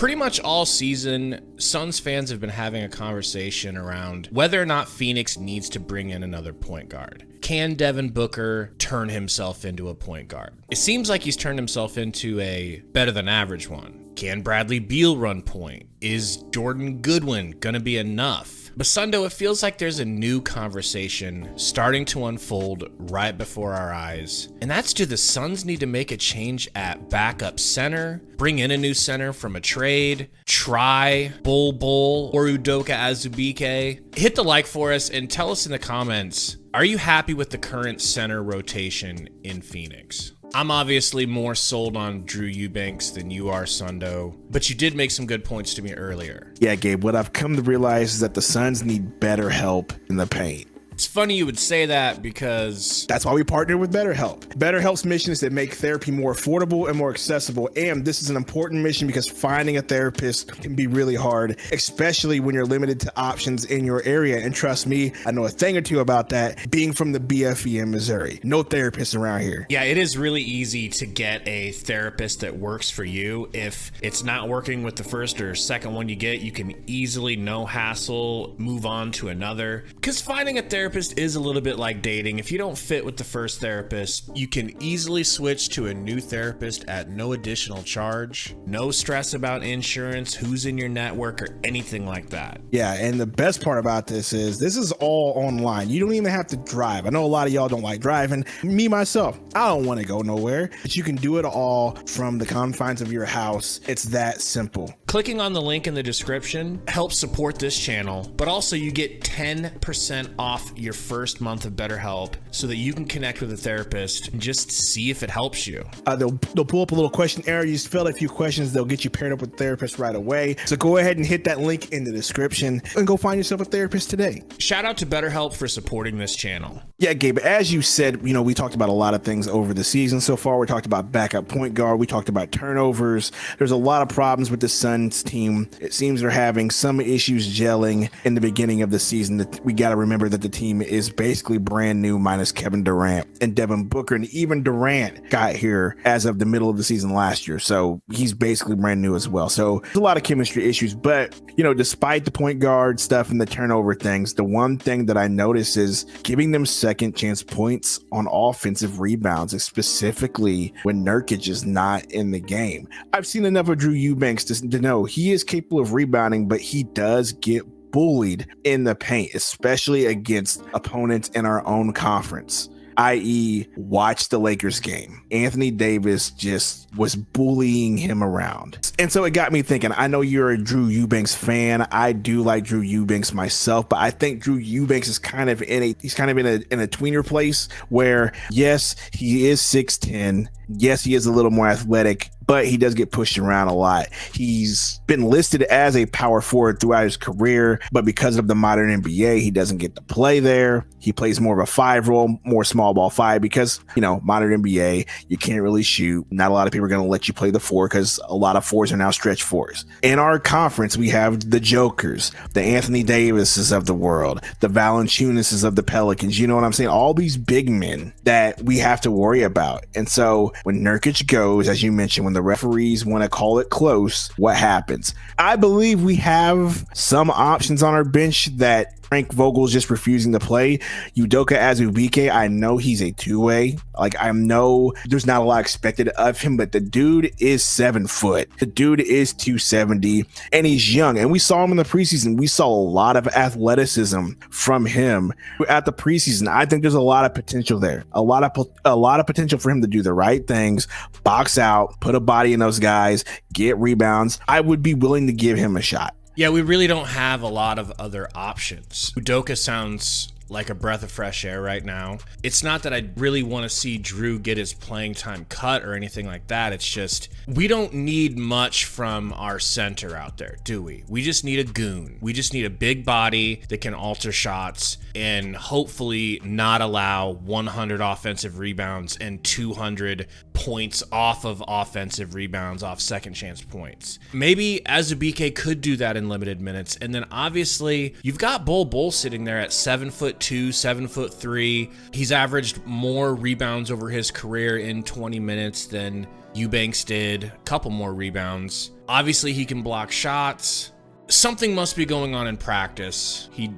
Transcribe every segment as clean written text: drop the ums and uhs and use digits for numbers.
Pretty much all season, Suns fans have been having a conversation around whether or not Phoenix needs to bring in another point guard. Can Devin Booker turn himself into a point guard? It seems like he's turned himself into a better than average one. Can Bradley Beal run point? Is Jordan Goodwin gonna be enough? But Sundo, it feels like there's a new conversation starting to unfold right before our eyes. And that's, do the Suns need to make a change at backup center? Bring in a new center from a trade? Try Bol Bol or Udoka Azubuike? Hit the like for us and tell us in the comments, are you happy with the current center rotation in Phoenix? I'm obviously more sold on Drew Eubanks than you are, Sundo, but you did make some good points to me earlier. Yeah, Gabe, what I've come to realize is that the Suns need better help in the paint. It's funny you would say that because that's why we partner with BetterHelp. BetterHelp's mission is to make therapy more affordable and more accessible. And this is an important mission because finding a therapist can be really hard, especially when you're limited to options in your area. And trust me, I know a thing or two about that, being from the BFE in Missouri. No therapists around here. Yeah, it is really easy to get a therapist that works for you. If it's not working with the first or second one you get, you can easily, no hassle, move on to another. Because finding a therapist is a little bit like dating. If you don't fit with the first therapist, you can easily switch to a new therapist at no additional charge. No stress about insurance, who's in your network, or anything like that. Yeah, and the best part about this is all online. You don't even have to drive. I know a lot of y'all don't like driving. Me, myself, I don't want to go nowhere. But you can do it all from the confines of your house. It's that simple. Clicking on the link in the description helps support this channel, but also you get 10% off your first month of BetterHelp so that you can connect with a therapist and just see if it helps you. They'll pull up a little questionnaire. You just fill out a few questions. They'll get you paired up with a therapist right away. So go ahead and hit that link in the description and go find yourself a therapist today. Shout out to BetterHelp for supporting this channel. Yeah, Gabe, as you said, we talked about a lot of things over the season so far. We talked about backup point guard. We talked about turnovers. There's a lot of problems with the Suns team. It seems they're having some issues gelling in the beginning of the season. That we got to remember that the team is basically brand new minus Kevin Durant and Devin Booker, and even Durant got here as of the middle of the season last year. So he's basically brand new as well. So there's a lot of chemistry issues, but despite the point guard stuff and the turnover things, the one thing that I notice is giving them second chance points on offensive rebounds, specifically when Nurkic is not in the game. I've seen enough of Drew Eubanks to know he is capable of rebounding, but he does get bullied in the paint, especially against opponents in our own conference, i.e. watch the Lakers game. Anthony Davis just was bullying him around. And so it got me thinking, I know you're a Drew Eubanks fan. I do like Drew Eubanks myself, but I think Drew Eubanks is kind of in a tweener place where, yes, he is 6'10". Yes, he is a little more athletic, but he does get pushed around a lot. He's been listed as a power forward throughout his career, but because of the modern NBA, he doesn't get to play there. He plays more of a 5 role, more small ball 5, because, modern NBA, you can't really shoot. Not a lot of people are going to let you play the 4 because a lot of 4s are now stretch 4s. In our conference, we have the Jokers, the Anthony Davises of the world, the Valanciunases of the Pelicans. You know what I'm saying? All these big men that we have to worry about. And so when Nurkic goes, as you mentioned, when the referees want to call it close, what happens? I believe we have some options on our bench that Frank Vogel's just refusing to play. Udoka Azubuike, I know he's a two-way. I know there's not a lot expected of him, but the dude is 7 foot. The dude is 270, and he's young. And we saw him in the preseason. We saw a lot of athleticism from him at the preseason. I think there's a lot of potential there. A lot of potential for him to do the right things, box out, put a body in those guys, get rebounds. I would be willing to give him a shot. Yeah, we really don't have a lot of other options. Udoka sounds like a breath of fresh air right now. It's not that I really want to see Drew get his playing time cut or anything like that. It's just, we don't need much from our center out there, do we? We just need a goon. We just need a big body that can alter shots and hopefully not allow 100 offensive rebounds and 200 points off of offensive rebounds off second chance points. Maybe Azubuike could do that in limited minutes. And then obviously you've got Bol Bol sitting there at 7'2", 7'3". He's averaged more rebounds over his career in 20 minutes than Eubanks did, a couple more rebounds. Obviously, he can block shots. Something must be going on in practice. He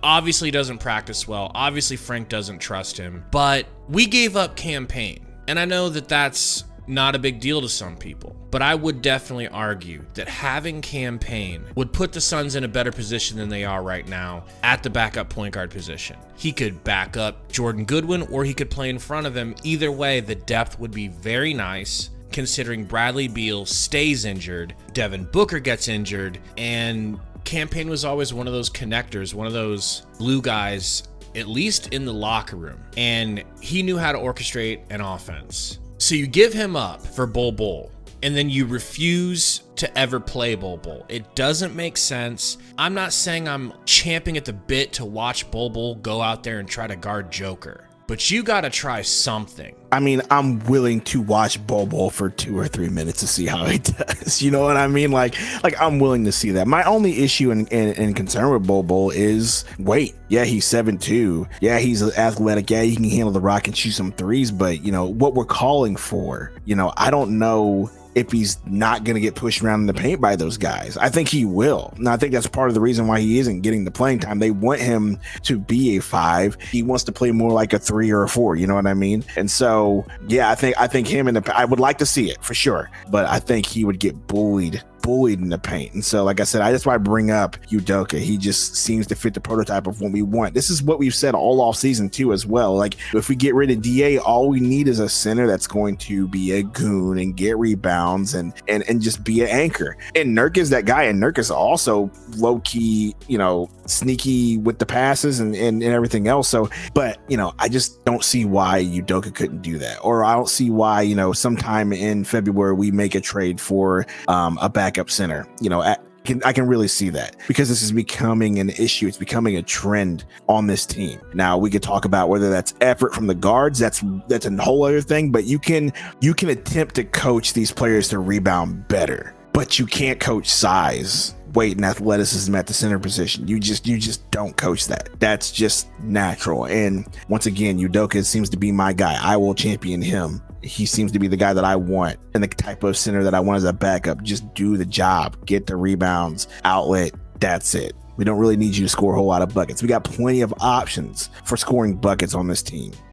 obviously doesn't practice well. Obviously, Frank doesn't trust him. But we gave up campaign. And I know that that's not a big deal to some people, but I would definitely argue that having campaign would put the Suns in a better position than they are right now at the backup point guard position. He could back up Jordan Goodwin or he could play in front of him. Either way, the depth would be very nice, considering Bradley Beal stays injured, Devin Booker gets injured, and campaign was always one of those connectors, one of those glue guys, at least in the locker room, and he knew how to orchestrate an offense. So you give him up for Bol Bol, and then you refuse to ever play Bol Bol. It doesn't make sense. I'm not saying I'm champing at the bit to watch Bol Bol go out there and try to guard Joker, but you got to try something. I mean, I'm willing to watch Bol Bol for 2 or 3 minutes to see how he does. You know what I mean? Like I'm willing to see that. My only issue and concern with Bol Bol is weight. Yeah, he's 7'2". Yeah, he's athletic. Yeah, he can handle the rock and shoot some threes. But, you know, what we're calling for, you know, I don't know if he's not going to get pushed around in the paint by those guys. I think he will. And I think that's part of the reason why he isn't getting the playing time. They want him to be a 5. He wants to play more like a 3 or a 4. You know what I mean? And so, yeah, I think him I would like to see it for sure, but I think he would get bullied in the paint. And so, like I said, that's why I bring up Udoka. He just seems to fit the prototype of what we want. This is what we've said all off season too as well. Like, if we get rid of DA, all we need is a center that's going to be a goon and get rebounds and just be an anchor. And Nurk is that guy, and Nurk is also low-key, you know, sneaky with the passes and everything else. So, but, you know, I just don't see why Udoka couldn't do that. Or I don't see why, you know, sometime in February we make a trade for a backup center. You know, I can really see that, because this is becoming an issue. It's becoming a trend on this team. Now, we could talk about whether that's effort from the guards. That's a whole other thing. But you can attempt to coach these players to rebound better, but you can't coach size, weight, and athleticism at the center position. You just don't coach that. That's just natural. And once again, Udoka seems to be my guy. I will champion him. He seems to be the guy that I want and the type of center that I want as a backup. Just do the job, get the rebounds, outlet. That's it. We don't really need you to score a whole lot of buckets. We got plenty of options for scoring buckets on this team.